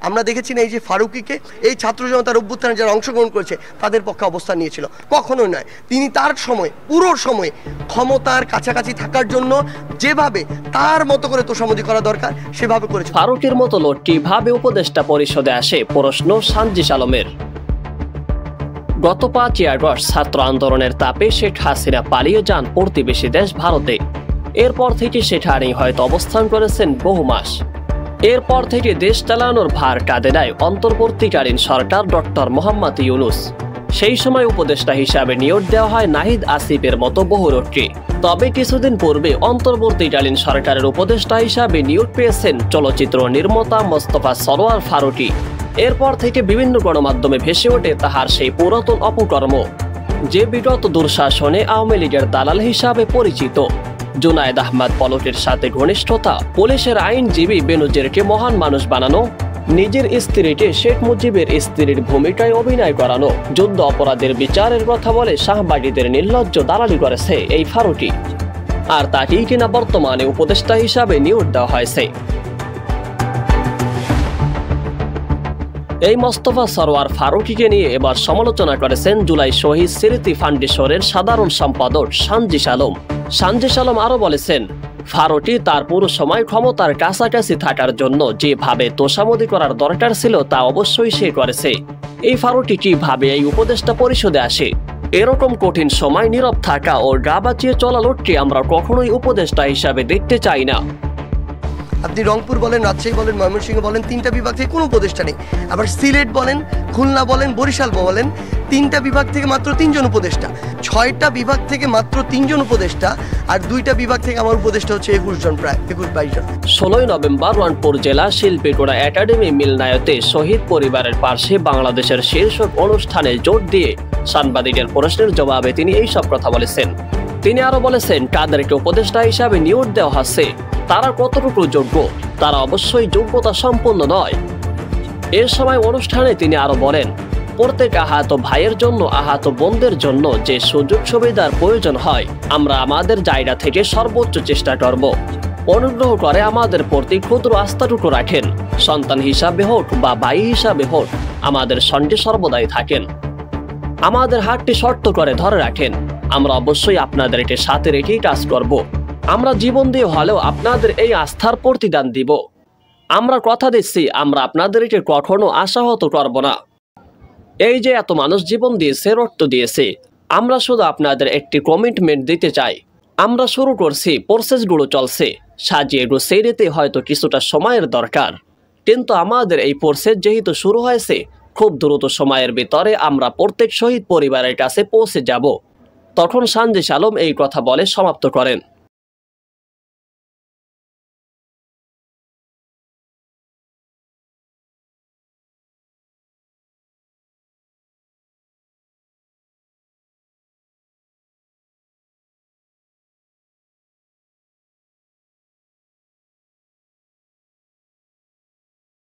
আমরা দেখেছি না এই যে ফারুকীকে এই ছাত্র জনতার অভ্যুত্থানে যারা অংশগ্রহণ করেছে তাদের পক্ষে অবস্থান নিয়েছিল, কখনোই নয়। তিনি তার সময় পুরো সময় ক্ষমতার কাছাকাছি থাকার জন্য যেভাবে তার মতো করে তোষামোদি করা দরকার সেভাবে করেছে। ফারুকের মতো লোক কিভাবে উপদেষ্টা পরিষদে আসে, প্রশ্ন সানজিস আলমের। গত 5ই আগস্ট ছাত্র আন্দোলনের তাপে শেখ হাসিনা পালিয়ে যান প্রতিবেশী দেশ ভারতে। এরপর থেকে সেখানেই হয়তো অবস্থান করেছেন বহু মাস। এরপর থেকে দেশ চালানোর ভার কাঁধে নেয় অন্তর্বর্তীকালীন সরকার ডক্টর মোহাম্মদ ইউনূস। সেই সময় উপদেষ্টা হিসাবে নিয়োগ দেওয়া হয় নাহিদ আসিফের মতো বহু লোককে। তবে কিছুদিন পূর্বে অন্তর্বর্তীকালীন সরকারের উপদেষ্টা হিসাবে নিয়োগ পেয়েছেন চলচ্চিত্র নির্মাতা মোস্তফা সরোয়ার ফারুকী। এরপর থেকে বিভিন্ন গণমাধ্যমে ভেসে ওঠে তাহার সেই পুরাতন অপকর্ম, যে বিগত দুঃশাসনে আওয়ামী লীগের দালাল হিসাবে পরিচিত। জুনায়েদ আহমদ পলকের সাথে ঘনিষ্ঠতা, পুলিশের আইনজীবী বেনজিরকে মহান মানুষ বানানো, নিজের স্ত্রীকে শেখ মুজিবের স্ত্রীর ভূমিকায় অভিনয় করানো, যুদ্ধ অপরাধের বিচারের কথা বলে শাহবাগীদের নির্লজ্জ দালালি করেছে এই ফারুকী। আর তাকেই কিনা বর্তমানে উপদেষ্টা হিসাবে নিয়োগ দেওয়া হয়েছে। এই মোস্তফা সরোয়ার ফারুকীকে নিয়ে এবার সমালোচনা করেছেন জুলাই শহীদ স্মৃতি ফাউন্ডেশনের সাধারণ সম্পাদক সানজিস আলম। সানজিস আলম আরো বলেছেন, ফারুকী তার পুরো সময় ক্ষমতার কাছাকাছি থাকার জন্য যেভাবে তোষামোদি করার দরকার ছিল তা অবশ্যই সে করেছে। এই ফারুকী কিভাবে এই উপদেষ্টা পরিষদে আসে? এরকম কঠিন সময় নীরব থাকা ও গা বাঁচিয়ে চলা লোককে আমরা কখনোই উপদেষ্টা হিসাবে দেখতে চাই না। আপনি রংপুর বলেন, রাজশাহী বলেন, ময়মনসিংহ বলেন, 3টা বিভাগ থেকে কোনো উপদেষ্টা নেই। আবার সিলেট বলেন, খুলনা বলেন, বরিশাল বলেন, 3টা বিভাগ থেকে মাত্র 3 জন উপদেষ্টা। 6টা বিভাগ থেকে মাত্র 3 জন উপদেষ্টা, আর 2টা বিভাগ থেকে আমার উপদেষ্টা হচ্ছে 21 জন, প্রায় 21-22 জন। 16ই নভেম্বর রংপুর জেলা শিল্পীকোড়া একাডেমি মিলনায়তে শহীদ পরিবারের পাশে বাংলাদেশের শীর্ষক অনুষ্ঠানে জোর দিয়ে সাংবাদিকের প্রশ্নের জবাবে তিনি এইসব কথা বলেছেন। তিনি আরো বলেছেন, তাদেরকে উপদেষ্টা হিসাবে নিয়োগ দেওয়া হচ্ছে, তারা কতটুকু যোগ্য? তারা অবশ্যই যোগ্যতা সম্পন্ন নয়। এর সময় অনুষ্ঠানে তিনি আরো বলেন, প্রত্যেক আহত ভাইয়ের জন্য, আহত বোনদের জন্য যে সুযোগ সুবিধার প্রয়োজন হয় আমরা আমাদের জায়গা থেকে সর্বোচ্চ চেষ্টা করব। অনুগ্রহ করে আমাদের প্রতি ক্ষুদ্র আস্থাটুকু রাখেন। সন্তান হিসাবে হোক বা ভাই হিসাবে হোক আমাদের সঙ্গে সর্বদাই থাকেন। আমাদের হাতটি শক্ত করে ধরে রাখেন। আমরা অবশ্যই আপনাদেরকে সাথে রেখেই কাজ করব। আমরা জীবন দিয়ে হলেও আপনাদের এই আস্থার প্রতিদান দিব। আমরা কথা দিচ্ছি, আমরা আপনাদেরকে কখনো আশাহত করব না। এই যে এত মানুষ জীবন দিয়েছে, রক্ত দিয়েছে, আমরা শুধু আপনাদের একটি কমিটমেন্ট দিতে চাই। আমরা শুরু করছি, প্রসেসগুলো চলছে, সাজিয়ে গুছিয়ে নিতে হয়তো কিছুটা সময়ের দরকার, কিন্তু আমাদের এই প্রসেস যেহেতু শুরু হয়েছে, খুব দ্রুত সময়ের ভিতরে আমরা প্রত্যেক শহীদ পরিবারের কাছে পৌঁছে যাব। তখন সানজিস আলম এই কথা বলে সমাপ্ত করেন।